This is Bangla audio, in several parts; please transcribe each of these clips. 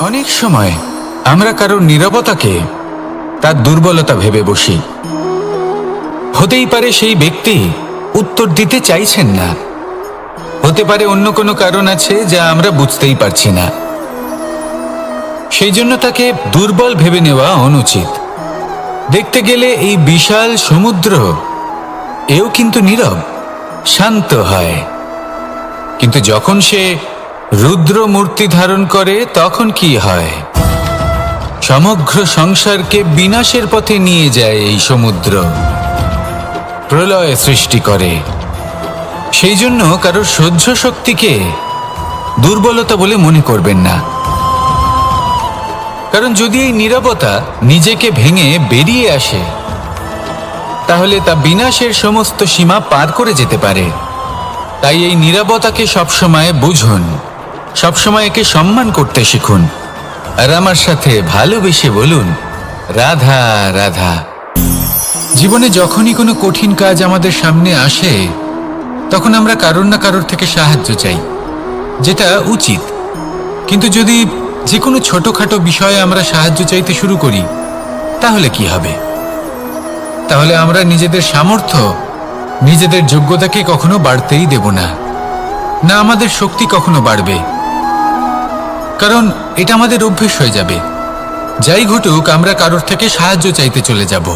অনেক সময় আমরা কারোর নীরবতাকে তার দুর্বলতা ভেবে বসি। হতেই পারে সেই ব্যক্তি উত্তর দিতে চাইছেন না, হতে পারে অন্য কোনো কারণ আছে যা আমরা বুঝতেই পারছি না। সেই জন্য তাকে দুর্বল ভেবে নেওয়া অনুচিত। দেখতে গেলে এই বিশাল সমুদ্র এও কিন্তু নীরব, শান্ত হয়। কিন্তু যখন সে রুদ্র মূর্তি ধারণ করে তখন কি হয়? সমগ্র সংসারকে বিনাশের পথে নিয়ে যায় এই সমুদ্র, প্রলয় সৃষ্টি করে। সেই জন্য কারোর সহ্য শক্তিকে দুর্বলতা বলে মনে করবেন না। কারণ যদি এই নীরবতা নিজেকে ভেঙে বেরিয়ে আসে, তাহলে তা বিনাশের সমস্ত সীমা পার করে যেতে পারে। তাই এই নীরবতাকে সবসময় বুঝুন, সবসময় একে সম্মান করতে শিখুন, আর আমার সাথে ভালোবেসে বলুন, রাধা রাধা। জীবনে যখনই কোনো কঠিন কাজ আমাদের সামনে আসে, তখন আমরা কারোর না কারোর থেকে সাহায্য চাই, যেটা উচিত। কিন্তু যদি যে কোনো ছোটখাটো বিষয়ে আমরা সাহায্য চাইতে শুরু করি, তাহলে কি হবে? তাহলে আমরা নিজেদের সামর্থ্য, নিজেদের যোগ্যতাকে কখনো বাড়তেই দেব না, না আমাদের শক্তি কখনো বাড়বে। কারণ এটা আমাদের অভ্যেস হয়ে যাবে। যাই ঘটুক, আমরা কারোর থেকে সাহায্য চাইতে চলে যাব,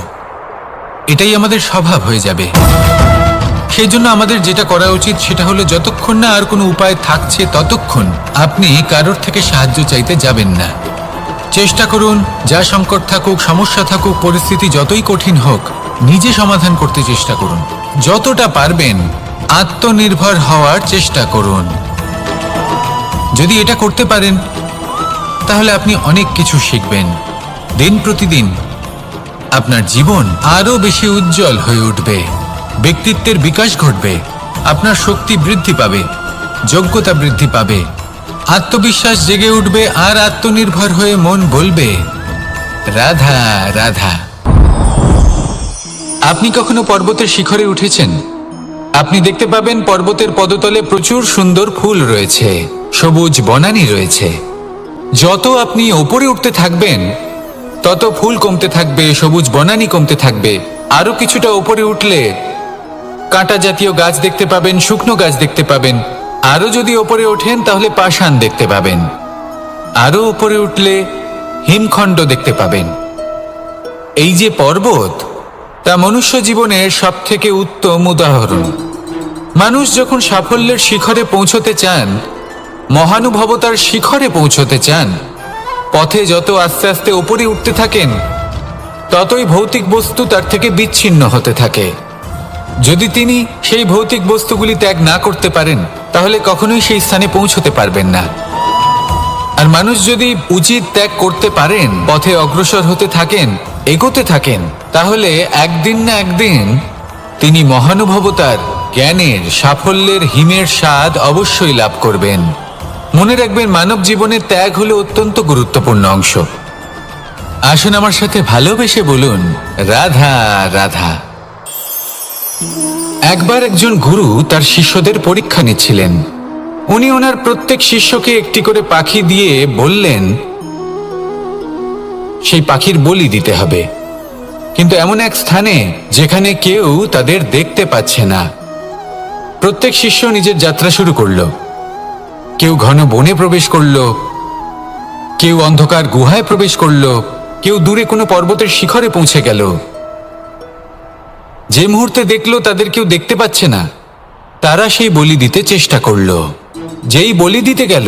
এটাই আমাদের স্বভাব হয়ে যাবে। সেই জন্য আমাদের যেটা করা উচিত সেটা হলো, যতক্ষণ না আর কোনো উপায় থাকছে ততক্ষণ আপনি কারোর থেকে সাহায্য চাইতে যাবেন না। চেষ্টা করুন, যা সংকট থাকুক, সমস্যা থাকুক, পরিস্থিতি যতই কঠিন হোক, নিজে সমাধান করতে চেষ্টা করুন। যতটা পারবেন আত্মনির্ভর হওয়ার চেষ্টা করুন। যদি এটা করতে পারেন, তাহলে আপনি অনেক কিছু শিখবেন। দিন প্রতিদিন আপনার জীবন আরো বেশি উজ্জ্বল হয়ে উঠবে, ব্যক্তিত্বের বিকাশ ঘটবে, আপনার শক্তি বৃদ্ধি পাবে, যোগ্যতা বৃদ্ধি পাবে, আত্মবিশ্বাস জেগে উঠবে, আর আত্মনির্ভর হয়ে মন বলবে, রাধা রাধা। আপনি কখনো পর্বতের শিখরে উঠেছেন? আপনি দেখতে পাবেন পর্বতের পদতলে প্রচুর সুন্দর ফুল রয়েছে, সবুজ বনানী রয়েছে। যত আপনি ওপরে উঠতে থাকবেন, তত ফুল কমতে থাকবে, সবুজ বনানী কমতে থাকবে। আরো কিছুটা ওপরে উঠলে কাঁটা জাতীয় গাছ দেখতে পাবেন, শুকনো গাছ দেখতে পাবেন। আরো যদি ওপরে ওঠেন তাহলে পাষাণ দেখতে পাবেন। আরো উপরে উঠলে হিমখণ্ড দেখতে পাবেন। এই যে পর্বত, তা মনুষ্য জীবনের সব থেকে উত্তম উদাহরণ। মানুষ যখন সাফল্যের শিখরে পৌঁছতে চান, মহানুভবতার শিখরে পৌঁছতে চান, পথে যত আস্তে আস্তে উপরে উঠতে থাকেন, ততই ভৌতিক বস্তু তার থেকে বিচ্ছিন্ন হতে থাকে। যদি তিনি সেই ভৌতিক বস্তুগুলি ত্যাগ না করতে পারেন, তাহলে কখনোই সেই স্থানে পৌঁছতে পারবেন না। আর মানুষ যদি উচিত ত্যাগ করতে পারেন, পথে অগ্রসর হতে থাকেন, এগোতে থাকেন, তাহলে একদিন না একদিন তিনি মহানুভবতার, জ্ঞানের, সাফল্যের হিমের স্বাদ অবশ্যই লাভ করবেন। মনে রাখবেন, মানব জীবনের ত্যাগ হলো অত্যন্ত গুরুত্বপূর্ণ অংশ। আসুন আমার সাথে ভালোবেসে বলুন, রাধা রাধা। একবার একজন গুরু তার শিষ্যদের পরীক্ষা নিচ্ছিলেন। উনি ওনার প্রত্যেক শিষ্যকে একটি করে পাখি দিয়ে বললেন, সেই পাখির বলি দিতে হবে, কিন্তু এমন এক স্থানে যেখানে কেউ তাদের দেখতে পাচ্ছে না। প্রত্যেক শিষ্য নিজের যাত্রা শুরু করল। কেউ ঘন বনে প্রবেশ করল, কেউ অন্ধকার গুহায় প্রবেশ করল, কেউ দূরে কোনো পর্বতের শিখরে পৌঁছে গেল। যে মুহূর্তে দেখলো তাদের কেউ দেখতে পাচ্ছে না, তারা সেই বলি দিতে চেষ্টা করল। যেই বলি দিতে গেল,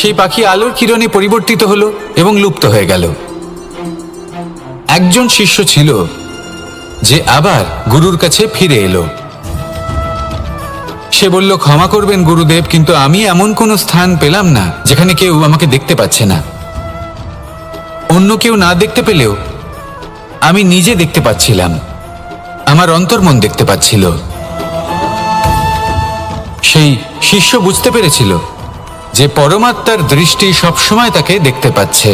সেই পাখি আলোর কিরণে পরিবর্তিত হলো এবং লুপ্ত হয়ে গেল। একজন শিষ্য ছিল যে আবার গুরুর কাছে ফিরে এলো। সে বলল, ক্ষমা করবেন গুরুদেব, কিন্তু আমি এমন কোনো স্থান পেলাম না যেখানে কেউ আমাকে দেখতে পাচ্ছে না। অন্য কেউ না দেখতে পেলেও আমি নিজে দেখতে পাচ্ছিলাম, আমার অন্তর্মন দেখতে পাচ্ছিল। সেই শিষ্য বুঝতে পেরেছিল যে পরমাত্মার দৃষ্টি সবসময় তাকে দেখতে পাচ্ছে,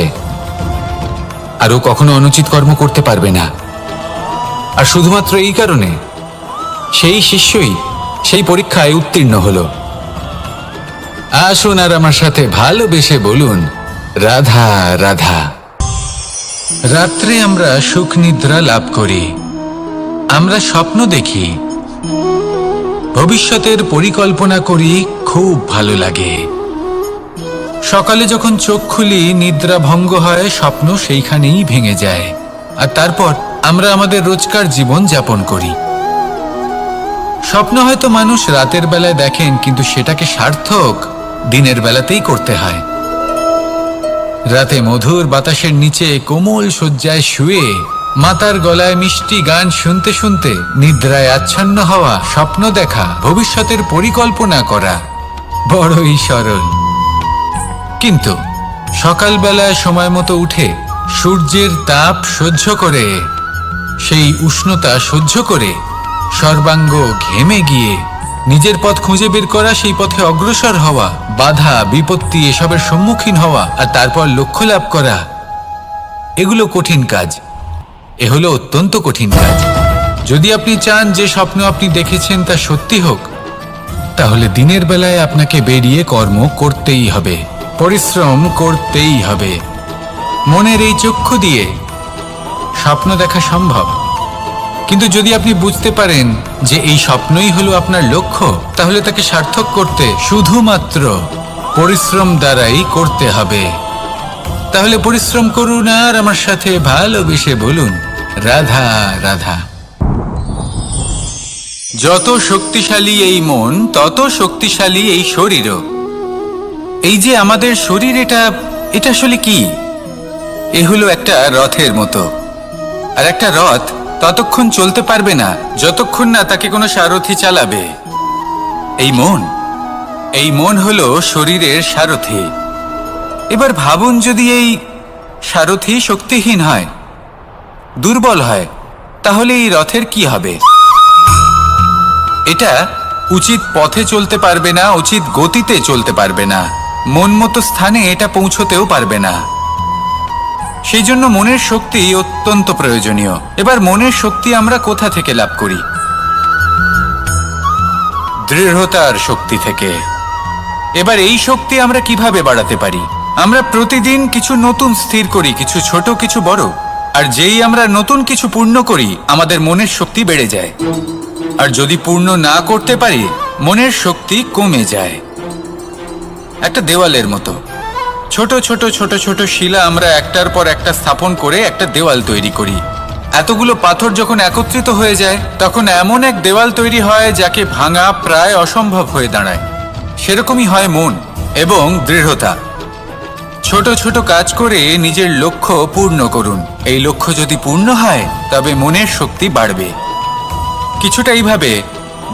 আর ও কখনো অনুচিত কর্ম করতে পারবে না। আর শুধুমাত্র এই কারণে সেই শিষ্যই সেই পরীক্ষায় উত্তীর্ণ হলো। আসুন আর আমার সাথে ভালোবেসে বলুন, রাধা রাধা। রাত্রে আমরা সুখ নিদ্রা লাভ করি, আমরা স্বপ্ন দেখি, ভবিষ্যতের পরিকল্পনা করি, খুব ভালো লাগে। সকালে যখন চোখ খুলি নিদ্রা ভঙ্গ হয়, স্বপ্ন সেইখানেই ভেঙে যায়, আর তারপর আমরা আমাদের রোজকার জীবন যাপন করি। স্বপ্ন হয়তো মানুষ রাতের বেলায় দেখেন, কিন্তু সেটাকে সার্থক দিনের বেলাতেই করতে হয়। রাতে মধুর বাতাসের নিচে কোমল শয্যায় শুয়ে মাতার গলায় মিষ্টি গান শুনতে শুনতে নিদ্রায় আচ্ছন্ন হওয়া, স্বপ্ন দেখা, ভবিষ্যতের পরিকল্পনা করা বড়ই সরল। কিন্তু সকালবেলায় সময় মতো উঠে সূর্যের তাপ সহ্য করে, সেই উষ্ণতা সহ্য করে সর্বাঙ্গ ঘেমে গিয়ে নিজের পথ খুঁজে বের করা, সেই পথে অগ্রসর হওয়া, বাধা বিপত্তি এসবের সম্মুখীন হওয়া, আর তারপর লক্ষ্য লাভ করা, এগুলো কঠিন কাজ। এ হলো অত্যন্ত কঠিন কাজ। যদি আপনি চান যে স্বপ্ন আপনি দেখেছেন তা সত্যি হোক, তাহলে দিনের বেলায় আপনাকে বেরিয়ে কর্ম করতেই হবে, পরিশ্রম করতেই হবে। মনের এই চক্ষু দিয়ে স্বপ্ন দেখা সম্ভব, কিন্তু যদি আপনি বুঝতে পারেন যে এই স্বপ্নই হলো আপনার লক্ষ্য, তাহলে তাকে সার্থক করতে শুধুমাত্র পরিশ্রম দ্বারাই করতে হবে। তাহলে পরিশ্রম করুন আর আমার সাথে ভালোবেসে বলুন রাধা রাধা। যত শক্তিশালী এই মন, তত শক্তিশালী এই শরীরও। এই যে আমাদের শরীর, এটা আসলে কি? এ হলো একটা রথের মতো, আর একটা রথ ততক্ষণ চলতে পারবে না যতক্ষণ না তাকে কোনো সারথি চালাবে। এই মন হলো শরীরের সারথি। এবার ভাবুন, যদি এই সারথি শক্তিহীন হয়, দুর্বল হয়, তাহলে এই রথের কি হবে? এটা উচিত পথে চলতে পারবে না, উচিত গতিতে চলতে পারবে না, মন মতো স্থানে এটা পৌঁছতেও পারবে না। সেই জন্য মনের শক্তি অত্যন্ত প্রয়োজনীয়। এবার মনের শক্তি আমরা কোথা থেকে লাভ করি? দৃঢ়তার শক্তি থেকে। এবার এই শক্তি আমরা কিভাবে বাড়াতে পারি? আমরা প্রতিদিন কিছু নতুন স্থির করি, কিছু ছোট কিছু বড়, আর যেই আমরা নতুন কিছু পূর্ণ করি আমাদের মনের শক্তি বেড়ে যায়। আর যদি পূর্ণ না করতে পারি মনের শক্তি কমে যায়। একটা দেওয়ালের মতো ছোট ছোট ছোট ছোট শিলা আমরা একটার পর একটা স্থাপন করে একটা দেওয়াল তৈরি করি। এতগুলো পাথর যখন একত্রিত হয়ে যায় তখন এমন এক দেওয়াল তৈরি হয় যাকে ভাঙা প্রায় অসম্ভব হয়ে দাঁড়ায়। সেরকমই হয় মন এবং দৃঢ়তা। ছোট ছোট কাজ করে নিজের লক্ষ্য পূর্ণ করুন। এই লক্ষ্য যদি পূর্ণ হয় তবে মনের শক্তি বাড়বে। কিছুটা এইভাবে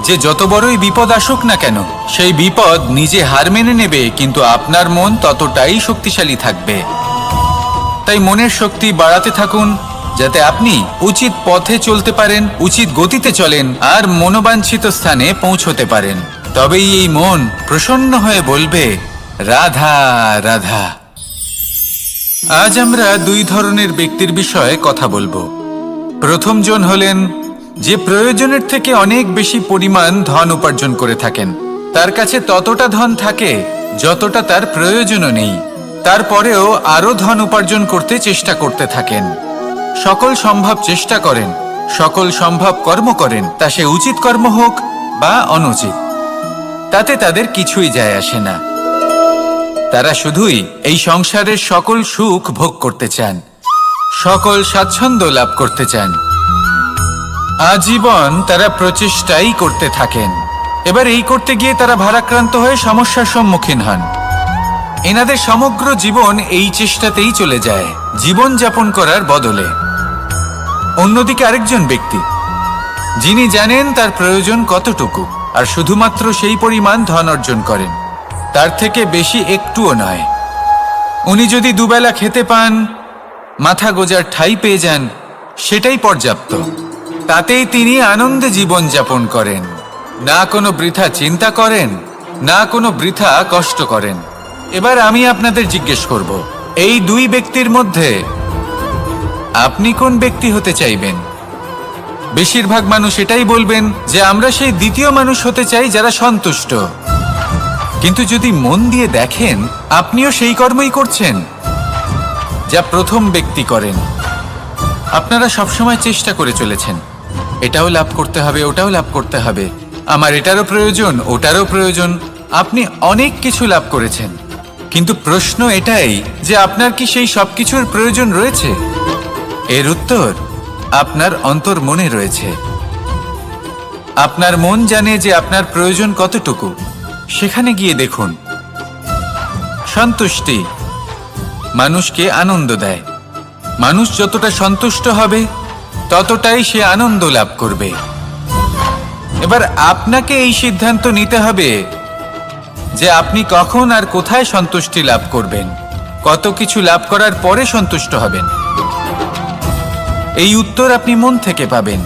যে যত বড়ই বিপদ আসুক না কেন সেই বিপদ নিজে হার মেনে নেবে, কিন্তু আপনার মন ততটাই শক্তিশালী থাকবে। তাই মনের শক্তি বাড়াতে থাকুন যাতে আপনি উচিত পথে চলতে পারেন, উচিত গতিতে চলেন আর মনোবাঞ্ছিত স্থানে পৌঁছতে পারেন। তবেই এই মন প্রসন্ন হয়ে বলবে রাধা রাধা। আজ আমরা দুই ধরনের ব্যক্তির বিষয়ে কথা বলবো। প্রথম জন হলেন যে প্রয়োজনের থেকে অনেক বেশি পরিমাণ ধন উপার্জন করে থাকেন। তার কাছে ততটা ধন থাকে যতটা তার প্রয়োজনও নেই, তারপরেও আরো ধন উপার্জন করতে চেষ্টা করতে থাকেন। সকল সম্ভব চেষ্টা করেন, সকল সম্ভব কর্ম করেন, তা সে উচিত কর্ম হোক বা অনুচিত, তাতে তাদের কিছুই যায় আসে না। তারা শুধুই এই সংসারের সকল সুখ ভোগ করতে চান, সকল স্বাচ্ছন্দ্য লাভ করতে চান। আজীবন তারা প্রচেষ্টাই করতে থাকেন। এবার এই করতে গিয়ে তারা ভারাক্রান্ত হয়ে সমস্যার সম্মুখীন হন। এনাদের সমগ্র জীবন এই চেষ্টাতেই চলে যায় জীবন যাপন করার বদলে। অন্যদিকে আরেকজন ব্যক্তি যিনি জানেন তার প্রয়োজন কতটুকু আর শুধুমাত্র সেই পরিমাণ ধন অর্জন করেন, তার থেকে বেশি একটুও নয়। উনি যদি দুবেলা খেতে পান, মাথা গোজার ঠাঁই পেয়ে যান, সেটাই পর্যাপ্ত। তাতেই তিনি আনন্দে জীবন যাপন করেন, না কোনো বৃথা চিন্তা করেন, না কোনো বৃথা কষ্ট করেন। এবার আমি আপনাদের জিজ্ঞেস করব, এই দুই ব্যক্তির মধ্যে আপনি কোন ব্যক্তি হতে চাইবেন? বেশিরভাগ মানুষ এটাই বলবেন যে আমরা সেই দ্বিতীয় মানুষ হতে চাই যারা সন্তুষ্ট। কিন্তু যদি মন দিয়ে দেখেন আপনিও সেই কর্মই করছেন, যা প্রথম ব্যক্তি করেন। আপনারা সবসময় চেষ্টা করে চলেছেন, এটাও লাভ করতে হবে, ওটাও লাভ করতে হবে, আমার এটারও প্রয়োজন, ওটারও প্রয়োজন। আপনি অনেক কিছু লাভ করেছেন, কিন্তু প্রশ্ন এটাই যে আপনার কি সেই সব কিছুর প্রয়োজন রয়েছে? এর উত্তর আপনার অন্তর্মনে রয়েছে। আপনার মন জানে যে আপনার প্রয়োজন কতটুকু। সেখানে গিয়ে দেখুন। সন্তুষ্টি মানুষকে আনন্দ দেয়। মানুষ যতটা সন্তুষ্ট হবে ততটাই সে আনন্দ লাভ করবে। এবার আপনাকে এই সিদ্ধান্ত নিতে হবে যে আপনি কখন আর কোথায় সন্তুষ্টি লাভ করবেন, কত কিছু লাভ করার পরে সন্তুষ্ট হবেন। এই উত্তর আপনি মন থেকে পাবেন।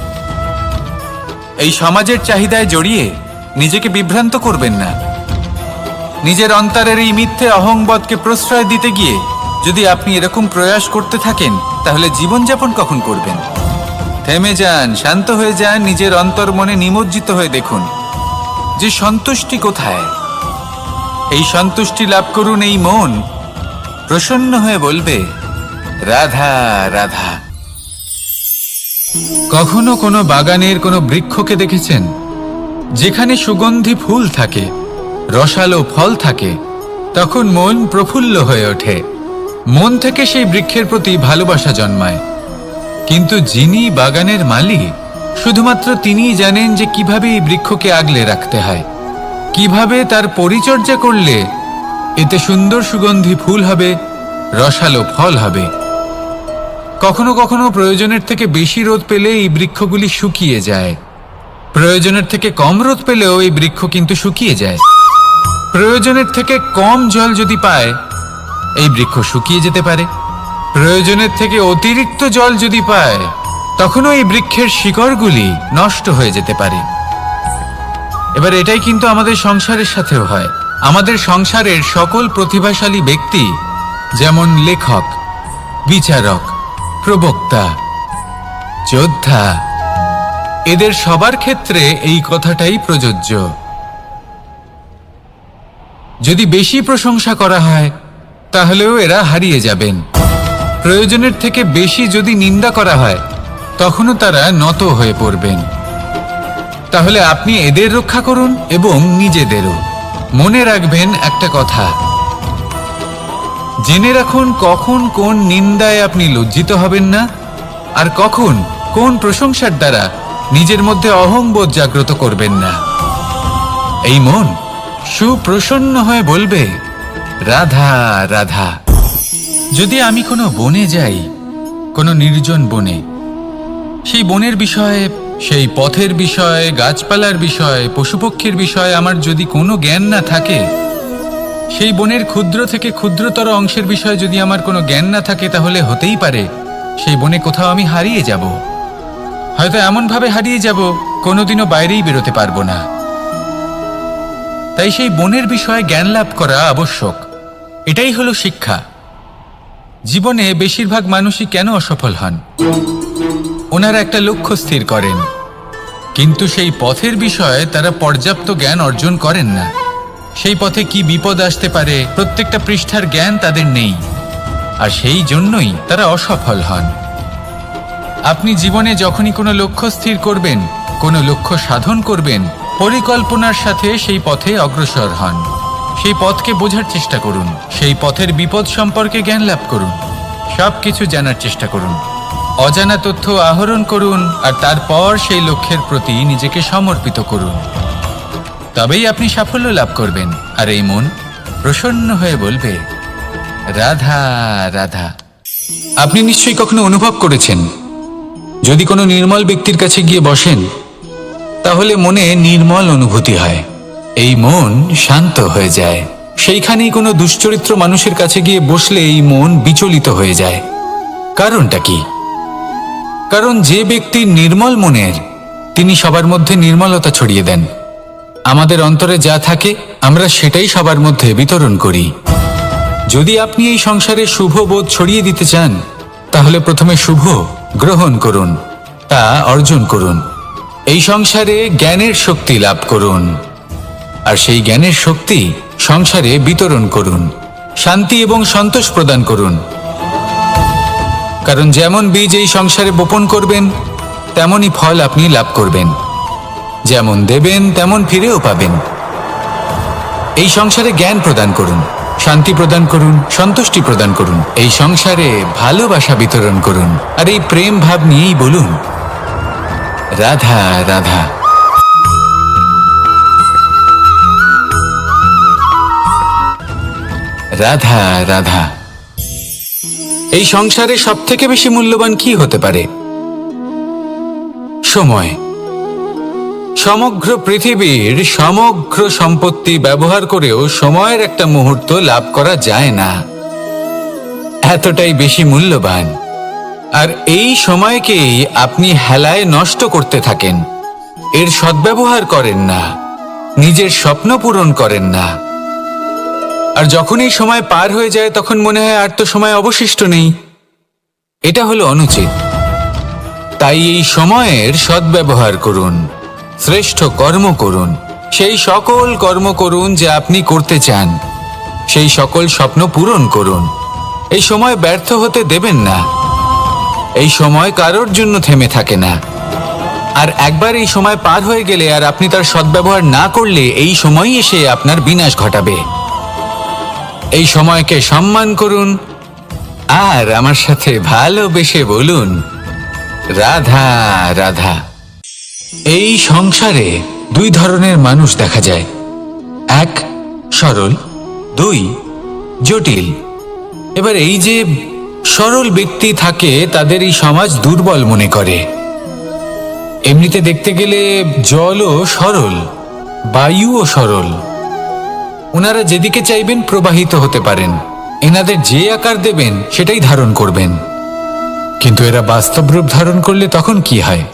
এই সমাজের চাহিদায় জড়িয়ে নিজেকে বিভ্রান্ত করবেন না। নিজের অন্তরের এই মিথ্যে অহংবোধকে প্রশ্রয় দিতে গিয়ে যদি আপনি এরকম প্রয়াস করতে থাকেন, তাহলে জীবনযাপন কখন করবেন? থেমে যান, শান্ত হয়ে যান, নিজের অন্তর্মনে নিমজ্জিত হয়ে দেখুন যে সন্তুষ্টি কোথায়। এই সন্তুষ্টি লাভ করুন। এই মন প্রসন্ন হয়ে বলবে, রাধা রাধা। কখনো কোনো বাগানের কোনো বৃক্ষকে দেখেছেন যেখানে সুগন্ধি ফুল থাকে, রসালো ফল থাকে? তখন মন প্রফুল্ল হয়ে ওঠে। মন থেকে সেই বৃক্ষের প্রতি ভালোবাসা জন্মায়। কিন্তু যিনি বাগানের মালিক, শুধুমাত্র তিনিই জানেন যে কিভাবে এই বৃক্ষকে আগলে রাখতে হয়, কিভাবে তার পরিচর্যা করলে এতে সুন্দর সুগন্ধি ফুল হবে, রসালো ফল হবে। কখনো কখনো প্রয়োজনের থেকে বেশি রোদ পেলে এই বৃক্ষগুলি শুকিয়ে যায়। প্রয়োজনের থেকে কম রোদ পেলেও এই বৃক্ষ কিন্তু শুকিয়ে যায়। প্রয়োজনের থেকে কম জল যদি পায়, এই বৃক্ষ শুকিয়ে যেতে পারে। প্রয়োজনের থেকে অতিরিক্ত জল যদি পায়, তখনও এই বৃক্ষের শিকড়গুলি নষ্ট হয়ে যেতে পারে। এবার এটাই কিন্তু আমাদের সংসারের সাথেও হয়। আমাদের সংসারের সকল প্রতিভাশালী ব্যক্তি, যেমন লেখক, বিচারক, প্রবক্তা, যোদ্ধা, এদের সবার ক্ষেত্রে এই কথাটাই প্রযোজ্য। যদি বেশি প্রশংসা করা হয় তাহলেও এরা হারিয়ে যাবেন। প্রয়োজনের থেকে বেশি যদি নিন্দা করা হয় তখনও তারা নত হয়ে পড়বেন। তাহলে আপনি এদের রক্ষা করুন এবং নিজেদেরও। মনে রাখবেন একটা কথা, জেনে রাখুন কখন কোন নিন্দায় আপনি লজ্জিত হবেন না, আর কখন কোন প্রশংসার দ্বারা নিজের মধ্যে অহংবোধ জাগ্রত করবেন না। এই মন সুপ্রসন্ন হয়ে বলবে, রাধা রাধা। যদি আমি কোনো বনে যাই, কোনো নির্জন বনে, সেই বনের বিষয়ে, সেই পথের বিষয়ে, গাছপালার বিষয়ে, পশুপক্ষীর বিষয়ে আমার যদি কোনো জ্ঞান না থাকে, সেই বনের ক্ষুদ্র থেকে ক্ষুদ্রতর অংশের বিষয়ে যদি আমার কোনো জ্ঞান না থাকে, তাহলে হতেই পারে সেই বনে কোথাও আমি হারিয়ে যাব। হয়তো এমনভাবে হারিয়ে যাব কোনোদিনও বাইরেই বেরোতে পারবো না। তাই সেই বনের বিষয়ে জ্ঞান লাভ করা আবশ্যক। এটাই হলো শিক্ষা। জীবনে বেশিরভাগ মানুষই কেন অসফল হন? ওনারা একটা লক্ষ্য স্থির করেন, কিন্তু সেই পথের বিষয়ে তারা পর্যাপ্ত জ্ঞান অর্জন করেন না। সেই পথে কি বিপদ আসতে পারে প্রত্যেকটা পৃষ্ঠার জ্ঞান তাদের নেই, আর সেই জন্যই তারা অসফল হন। আপনি জীবনে যখনই কোনো লক্ষ্য স্থির করবেন, কোনো লক্ষ্য সাধন করবেন, পরিকল্পনার সাথে সেই পথে অগ্রসর হন। সেই পথকে বোঝার চেষ্টা করুন, সেই পথের বিপদ সম্পর্কে জ্ঞান লাভ করুন, সব কিছু জানার চেষ্টা করুন, অজানা তথ্য আহরণ করুন, আর তারপর সেই লক্ষ্যের প্রতি নিজেকে সমর্পিত করুন। তবেই আপনি সাফল্য লাভ করবেন। আর এই মন প্রসন্ন হয়ে বলবে, রাধা রাধা। আপনি নিশ্চয়ই কখনো অনুভব করেছেন, যদি কোনো নির্মল ব্যক্তির কাছে গিয়ে বসেন তাহলে মনে নির্মল অনুভূতি হয়, এই মন শান্ত হয়ে যায়। সেইখানেই কোনো দুশ্চরিত্র মানুষের কাছে গিয়ে বসলে এই মন বিচলিত হয়ে যায়। কারণটা কি? কারণ যে ব্যক্তি নির্মল মনের, তিনি সবার মধ্যে নির্মলতা ছড়িয়ে দেন। আমাদের অন্তরে যা থাকে আমরা সেটাই সবার মধ্যে বিতরণ করি। যদি আপনি এই সংসারে শুভ বোধ ছড়িয়ে দিতে চান, তাহলে প্রথমে শুভ গ্রহণ করুন, তা অর্জন করুন। এই সংসারে জ্ঞানের শক্তি লাভ করুন, আর সেই জ্ঞানের শক্তি সংসারে বিতরণ করুন। শান্তি এবং সন্তোষ প্রদান করুন। কারণ যেমন বীজ এই সংসারে বপন করবেন তেমনই ফল আপনি লাভ করবেন। যেমন দেবেন তেমন ফিরেও পাবেন। এই সংসারে জ্ঞান প্রদান করুন, শান্তি প্রদান করুন, সন্তুষ্টি প্রদান করুন। এই সংসারে ভালোবাসা বিতরণ করুন। আর এই প্রেম ভাব নিয়েই বলুন, রাধা রাধা। রাধা রাধা। এই সংসারে সবথেকে বেশি মূল্যবান কি হতে পারে? সময়। সমগ্র পৃথিবীর সমগ্র সম্পত্তি ব্যবহার করেও সময়ের একটা মুহূর্ত লাভ করা যায় না, এতটাই বেশি মূল্যবান। আর এই সময়কেই আপনি হেলায় নষ্ট করতে থাকেন, এর সদ্ব্যবহার করেন না, নিজের স্বপ্ন পূরণ করেন না। আর যখন এই সময় পার হয়ে যায় তখন মনে হয় আর তো সময় অবশিষ্ট নেই। এটা হলো অনুচিত। তাই এই সময়ের সদ্ব্যবহার করুন, শ্রেষ্ঠ কর্ম করুন, সেই সকল কর্ম করুন যা আপনি করতে চান, সেই সকল স্বপ্ন পূরণ করুন। এই সময় ব্যর্থ হতে দেবেন না। এই সময় কারোর জন্য থেমে থাকে না। আর একবার এই সময় পার হয়ে গেলে আর আপনি তার সদ্ব্যবহার না করলে এই সময়ই এসে আপনার বিনাশ ঘটাবে। এই সময়কে সম্মান করুন আর আমার সাথে ভালোবেসে বলুন, রাধা রাধা। এই সংসারে দুই ধরনের মানুষ দেখা যায়, এক সরল, দুই জটিল। এবার এই যে সরল ব্যক্তি থাকে তাদের এই সমাজ দুর্বল মনে করে। এমনিতে দেখতে গেলে জলও সরল, বায়ুও সরল। ওনারা যেদিকে চাইবেন প্রবাহিত হতে পারেন, এনাদের যে আকার দেবেন সেটাই ধারণ করবেন। কিন্তু এরা বাস্তব রূপ ধারণ করলে তখন কি হয়?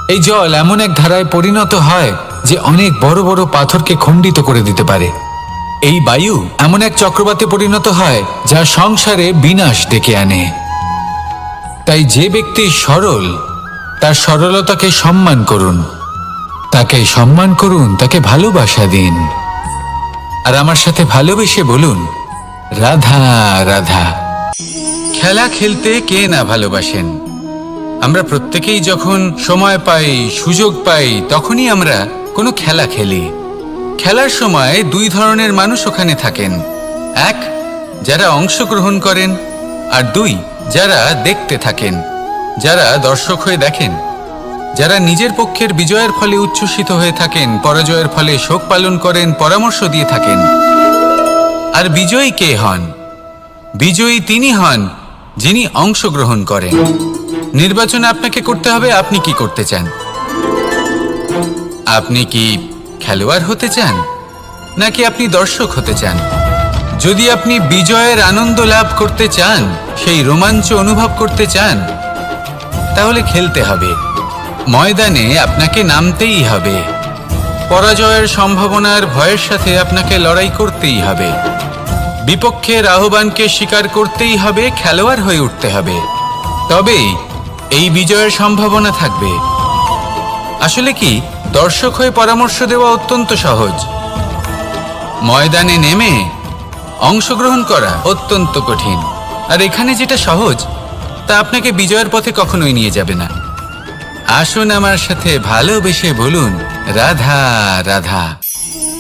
এই জল এমন এক ধারায় পরিণত হয় যে অনেক বড় বড় পাথরকে খণ্ডিত করে দিতে পারে। এই বায়ু এমন এক চক্রবাতে পরিণত হয় যা সংসারে বিনাশ ডেকে আনে। তাই যে ব্যক্তি সরল তার সরলতাকে সম্মান করুন, তাকে সম্মান করুন, তাকে ভালোবাসা দিন। আর আমার সাথে ভালোবেসে বলুন, রাধা রাধা। খেলা খেলতে কে না ভালোবাসেন? আমরা প্রত্যেকেই যখন সময় পাই, সুযোগ পাই, তখনই আমরা কোনো খেলা খেলি। খেলার সময় দুই ধরনের মানুষ ওখানে থাকেন, এক যারা অংশগ্রহণ করেন, আর দুই যারা দেখতে থাকেন, যারা দর্শক হয়ে দেখেন, যারা নিজের পক্ষের বিজয়ের ফলে উচ্ছ্বসিত হয়ে থাকেন, পরাজয়ের ফলে শোক পালন করেন, পরামর্শ দিয়ে থাকেন। আর বিজয়ী কে হন? বিজয়ী তিনি হন যিনি অংশগ্রহণ করেন। নির্বাচন আপনাকে করতে হবে, আপনি কি করতে চান? আপনি কি খেলোয়াড় হতে চান নাকি আপনি দর্শক হতে চান? যদি আপনি বিজয়ের আনন্দ লাভ করতে চান, সেই রোমাঞ্চ অনুভব করতে চান, তাহলে খেলতে হবে। ময়দানে আপনাকে নামতেই হবে। পরাজয়ের সম্ভাবনার ভয়ের সাথে আপনাকে লড়াই করতেই হবে। বিপক্ষের আহ্বানকে স্বীকার করতেই হবে, খেলোয়াড় হয়ে উঠতে হবে। তবেই এই বিজয়ের সম্ভাবনা থাকবে। আসলে কি, দর্শক হয়ে পরামর্শ দেওয়া অত্যন্ত সহজ, ময়দানে নেমে অংশগ্রহণ করা অত্যন্ত কঠিন। আর এখানে যেটা সহজ তা আপনাকে বিজয়ের পথে কখনোই নিয়ে যাবে না। আসুন আমার সাথে ভালোবেসে বলুন, রাধা রাধা।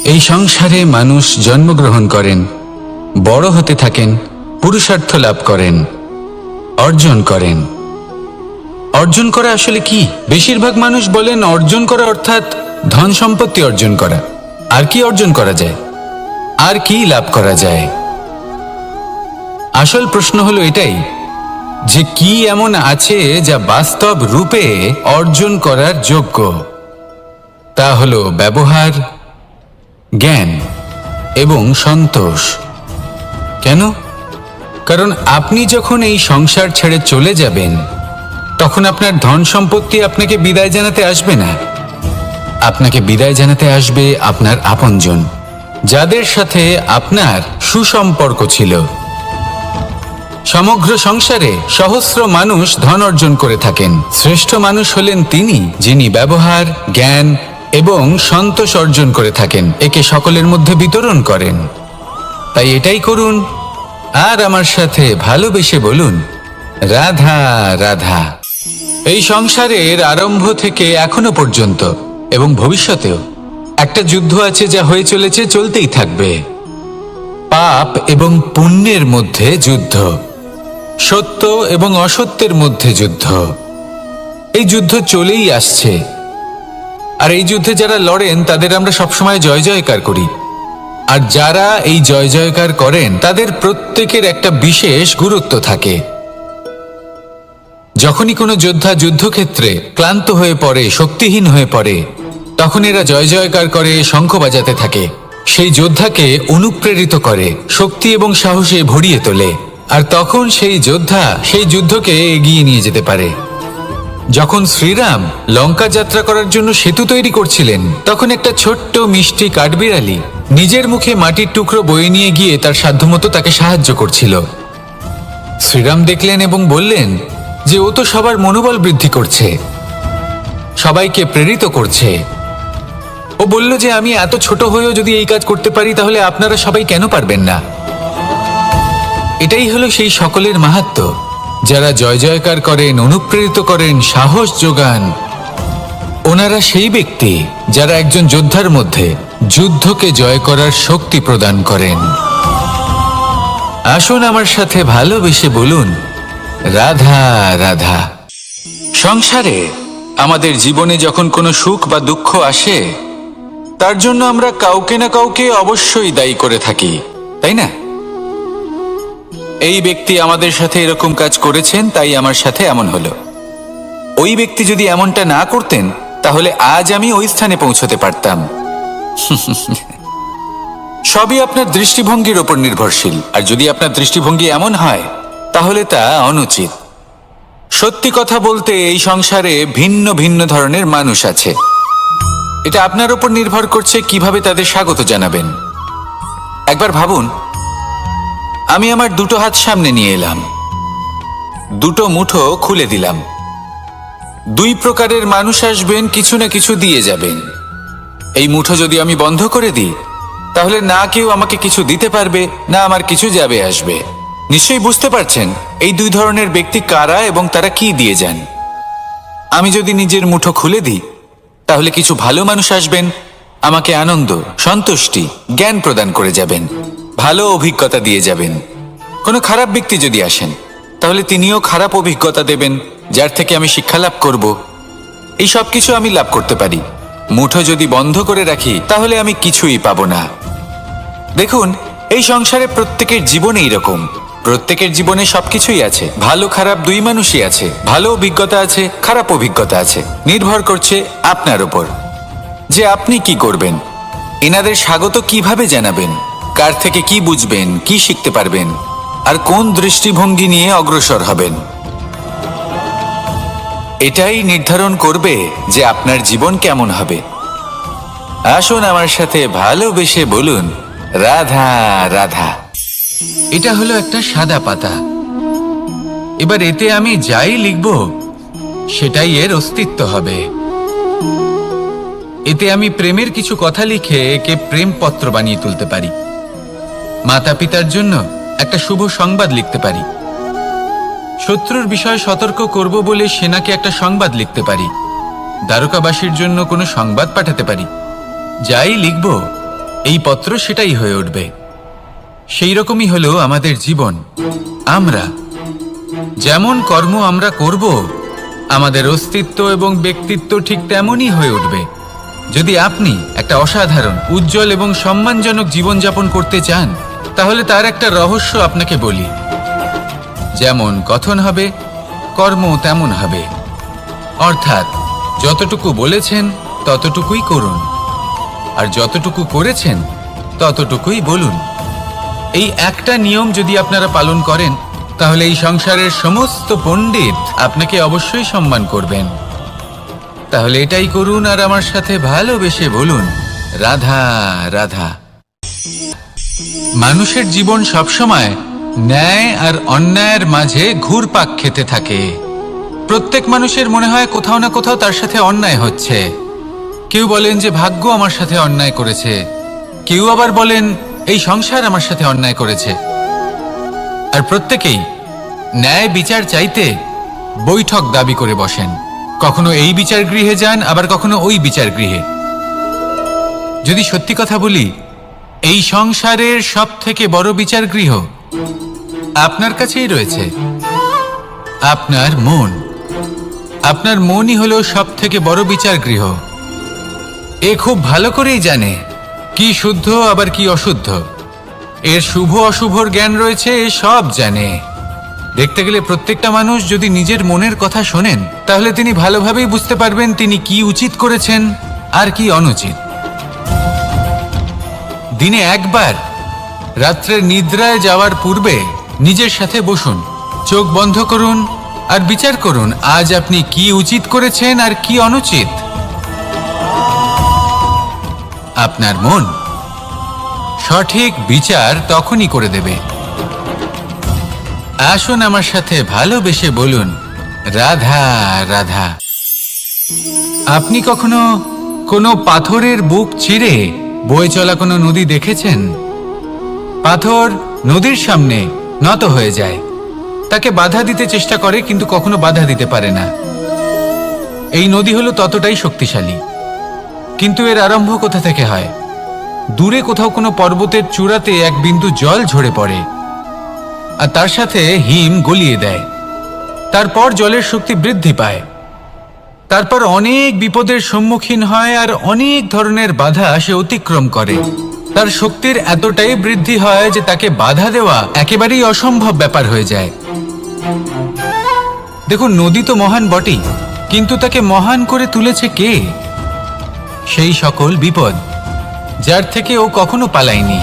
এই সংসারে মানুষ জন্মগ্রহণ করেন, বড় হতে থাকেন, পুরুষার্থ লাভ করেন, অর্জন করেন। অর্জন করা আসলে কি? বেশিরভাগ মানুষ বলেন অর্জন করা অর্থাৎ ধন সম্পত্তি অর্জন করা। আর কি অর্জন করা যায়? আর কি লাভ করা যায়? আসল প্রশ্ন হলো এটাই যে কি এমন আছে যা বাস্তব রূপে অর্জন করার যোগ্য। তা হলো ব্যবহার, জ্ঞান এবং সন্তোষ। কেন? কারণ আপনি যখন এই সংসার ছেড়ে চলে যাবেন তখন আপনার ধন সম্পত্তি আপনাকে বিদায় জানাতে আসবে না। আপনাকে বিদায় জানাতে আসবে আপনার আপনজন, যাদের সাথে আপনার সুসম্পর্ক ছিল। সমগ্র সংসারে সহস্র মানুষ ধন অর্জন করে থাকেন। শ্রেষ্ঠ মানুষ হলেন তিনি যিনি ব্যবহার, জ্ঞান এবং সন্তোষ অর্জন করে থাকেন, একে সকলের মধ্যে বিতরণ করেন। তাই এটাই করুন আর আমার সাথে ভালোবেসে বলুন, রাধা রাধা। এই সংসারের আরম্ভ থেকে এখনো পর্যন্ত এবং ভবিষ্যতেও একটা যুদ্ধ আছে, যা হয়ে চলেছে, চলতেই থাকবে। পাপ এবং পুণ্যের মধ্যে যুদ্ধ, সত্য এবং অসত্যের মধ্যে যুদ্ধ। এই যুদ্ধ চলেই আসছে, আর এই যুদ্ধে যারা লড়েন তাদের আমরা সবসময় জয় জয়কার করি। আর যারা এই জয় জয়কার করেন তাদের প্রত্যেকের একটা বিশেষ গুরুত্ব থাকে। যখনই কোনো যোদ্ধা যুদ্ধক্ষেত্রে ক্লান্ত হয়ে পড়ে, শক্তিহীন হয়ে পড়ে, তখন এরা জয় জয়কার করে, শঙ্খ বাজাতে থাকে, সেই যোদ্ধাকে অনুপ্রেরিত করে, শক্তি এবং সাহসে ভরিয়ে তোলে। আর তখন সেই যোদ্ধা সেই যুদ্ধকে এগিয়ে নিয়ে যেতে পারে। যখন শ্রীরাম লঙ্কা যাত্রা করার জন্য সেতু তৈরি করছিলেন, তখন একটা ছোট্ট মিষ্টি কাঠবিড়ালি নিজের মুখে মাটির টুকরো বয়ে নিয়ে গিয়ে তার সাধ্যমতো তাকে সাহায্য করছিল। শ্রীরাম দেখলেন এবং বললেন যে ও তো সবার মনোবল বৃদ্ধি করছে, সবাইকে প্রেরিত করছে। ও বলল যে আমি এত ছোট হয়েও যদি এই কাজ করতে পারি, তাহলে আপনারা সবাই কেন পারবেন না? এটাই হলো সেই সকলের মাহাত্ম্য, যারা জয় জয়কার করেন, অনুপ্রেরিত করেন, সাহস যোগান। ওনারা সেই ব্যক্তি যারা একজন যোদ্ধার মধ্যে যুদ্ধকে জয় করার শক্তি প্রদান করেন। আসুন আমার সাথে ভালোবেসে বলুন, রাধা রাধা। সংসারে আমাদের জীবনে যখন কোনো সুখ বা দুঃখ আসে, তার জন্য আমরা কাউকে না কাউকে অবশ্যই দায়ী করে থাকি, তাই না? এই ব্যক্তি আমাদের সাথে এরকম কাজ করেছেন, তাই আমার সাথে এমন হলো। ওই ব্যক্তি যদি এমনটা না করতেন, তাহলে আজ আমি ওই স্থানে পৌঁছতে পারতাম। সবই আপনার দৃষ্টিভঙ্গির ওপর নির্ভরশীল, আর যদি আপনার দৃষ্টিভঙ্গি এমন হয়, তাহলে তা অনুচিত। সত্যি কথা বলতে, এই সংসারে ভিন্ন ভিন্ন ধরনের মানুষ আছে। এটা আপনার উপর নির্ভর করছে কিভাবে তাদের স্বাগত জানাবেন। একবার ভাবুন, আমি আমার দুটো হাত সামনে নিয়ে এলাম, দুটো মুঠো খুলে দিলাম। দুই প্রকারের মানুষ আসবেন, কিছু না কিছু দিয়ে যাবেন। এই মুঠো যদি আমি বন্ধ করে দিই, তাহলে না কেউ আমাকে কিছু দিতে পারবে, না আমার কিছু যাবে আসবে। নিশ্চয়ই বুঝতে পারছেন এই দুই ধরনের ব্যক্তি কারা এবং তারা কি দিয়ে যান। আমি যদি নিজের মুঠো খুলে দিই, তাহলে কিছু ভালো মানুষ আসবেন, আমাকে আনন্দ, সন্তুষ্টি, জ্ঞান প্রদান করে যাবেন, ভালো অভিজ্ঞতা দিয়ে যাবেন। কোনো খারাপ ব্যক্তি যদি আসেন, তাহলে তিনিও খারাপ অভিজ্ঞতা দেবেন, যার থেকে আমি শিক্ষা লাভ করব। এই সব কিছু আমি লাভ করতে পারি। মুঠো যদি বন্ধ করে রাখি, তাহলে আমি কিছুই পাবো না। দেখুন, এই সংসারে প্রত্যেকের জীবনে এইরকম। প্রত্যেকের জীবনে সবকিছুই আছে, ভালো খারাপ দুই মানুষই আছে, ভালো অভিজ্ঞতা আছে, খারাপ অভিজ্ঞতা আছে। নির্ভর করছে আপনার উপর যে আপনি কি করবেন, এনাদের স্বাগত কিভাবে জানাবেন, কার থেকে কি বুঝবেন, কি শিখতে পারবেন, আর কোন দৃষ্টিভঙ্গি নিয়ে অগ্রসর হবেন। এটাই নির্ধারণ করবে যে আপনার জীবন কেমন হবে। আসুন আমার সাথে ভালোবেসে বলুন, রাধা রাধা। এটা হলো একটা সাদা পাতা। এবার এতে আমি যাই লিখব, সেটাই এর অস্তিত্ব হবে। এতে আমি প্রেমের কিছু কথা লিখে একে প্রেমপত্র বানিয়ে তুলতে পারি। মাতা পিতার জন্য একটা শুভ সংবাদ লিখতে পারি। শত্রুর বিষয়ে সতর্ক করব বলে সেনাকে একটা সংবাদ লিখতে পারি। দ্বারকাবাসীর জন্য কোনো সংবাদ পাঠাতে পারি। যাই লিখব, এই পত্র সেটাই হয়ে উঠবে। সেই রকমই হলো আমাদের জীবন। আমরা যেমন কর্ম আমরা করব, আমাদের অস্তিত্ব এবং ব্যক্তিত্ব ঠিক তেমনই হয়ে উঠবে। যদি আপনি একটা অসাধারণ, উজ্জ্বল এবং সম্মানজনক জীবনযাপন করতে চান, তাহলে তার একটা রহস্য আপনাকে বলি। যেমন কথন হবে, কর্ম তেমন হবে। অর্থাৎ যতটুকু বলেছেন ততটুকুই করুন, আর যতটুকু করেছেন ততটুকুই বলুন। এই একটা নিয়ম যদি আপনারা পালন করেন, তাহলে এই সংসারের সমস্ত পণ্ডিত আপনাকে অবশ্যই সম্মান করবেন। তাহলে এটাই করুন, আর আমার সাথে ভালোবেসে বলুন, রাধা রাধা। মানুষের জীবন সবসময় ন্যায় আর অন্যায়ের মাঝে ঘুরপাক খেতে থাকে। প্রত্যেক মানুষের মনে হয় কোথাও না কোথাও তার সাথে অন্যায় হচ্ছে। কেউ বলেন যে ভাগ্য আমার সাথে অন্যায় করেছে, কেউ আবার বলেন এই সংসার আমার সাথে অন্যায় করেছে। আর প্রত্যেকেই ন্যায় বিচার চাইতে বৈঠক দাবি করে বসেন। কখনো এই বিচার গৃহে যান, আবার কখনো ওই বিচার গৃহে। যদি সত্যি কথা বলি, এই সংসারের সব থেকে বড় বিচার গৃহ আপনার কাছেই রয়েছে, আপনার মন। আপনার মনই হলো সব থেকে বড় বিচার গৃহ। এ খুব ভালো করেই জানে কি শুদ্ধ আবার কি অশুদ্ধ, এর শুভ অশুভর জ্ঞান রয়েছে, এ সব জানে। দেখতে গেলে প্রত্যেকটা মানুষ যদি নিজের মনের কথা শোনেন, তাহলে তিনি ভালোভাবেই বুঝতে পারবেন তিনি কি উচিত করেছেন আর কি অনুচিত। দিনে একবার রাত্রের নিদ্রায় যাওয়ার পূর্বে নিজের সাথে বসুন, চোখ বন্ধ করুন আর বিচার করুন আজ আপনি কি উচিত করেছেন আর কি অনুচিত। আপনার মন সঠিক বিচার তখনই করে দেবে। আসুন আমার সাথে ভালোবেসে বলুন, রাধা রাধা। আপনি কখনো কোনো পাথরের বুক চিরে বয়ে চলা কোনো নদী দেখেছেন? পাথর নদীর সামনে নত হয়ে যায়, তাকে বাধা দিতে চেষ্টা করে কিন্তু কখনো বাধা দিতে পারে না। এই নদী হলো ততটাই শক্তিশালী, কিন্তু এর আরম্ভ কোথা থেকে হয়? দূরে কোথাও কোনো পর্বতের চূড়াতে এক বিন্দু জল ঝরে পড়ে আর তার সাথে হিম গলিয়ে দেয়। তারপর জলের শক্তি বৃদ্ধি পায়, তারপর অনেক বিপদের সম্মুখীন হয় আর অনেক ধরনের বাধা সে অতিক্রম করে। তার শক্তির এতটাই বৃদ্ধি হয় যে তাকে বাধা দেওয়া একেবারেই অসম্ভব ব্যাপার হয়ে যায়। দেখুন, নদী তো মহান বটেই, কিন্তু তাকে মহান করে তুলেছে কে? সেই সকল বিপদ যার থেকে ও কখনো পালায়নি।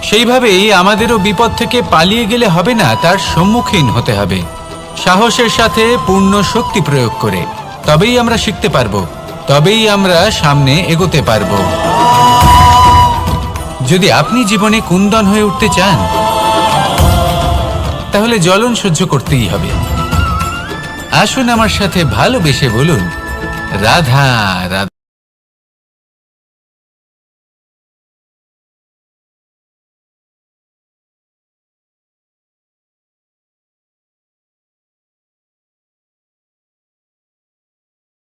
সেইভাবেই আমাদেরও বিপদ থেকে পালিয়ে গেলে হবে না, তার সম্মুখীন হতে হবে সাহসের সাথে, পূর্ণ শক্তি প্রয়োগ করে। তবেই আমরা শিখতে পারবো, তবেই আমরা সামনে এগোতে পারবো। যদি আপনি জীবনে কুন্দন হয়ে উঠতে চান, তাহলে জ্বলন সহ্য করতেই হবে। আসুন আমার সাথে ভালোবেসে বলুন, রাধা রাধা।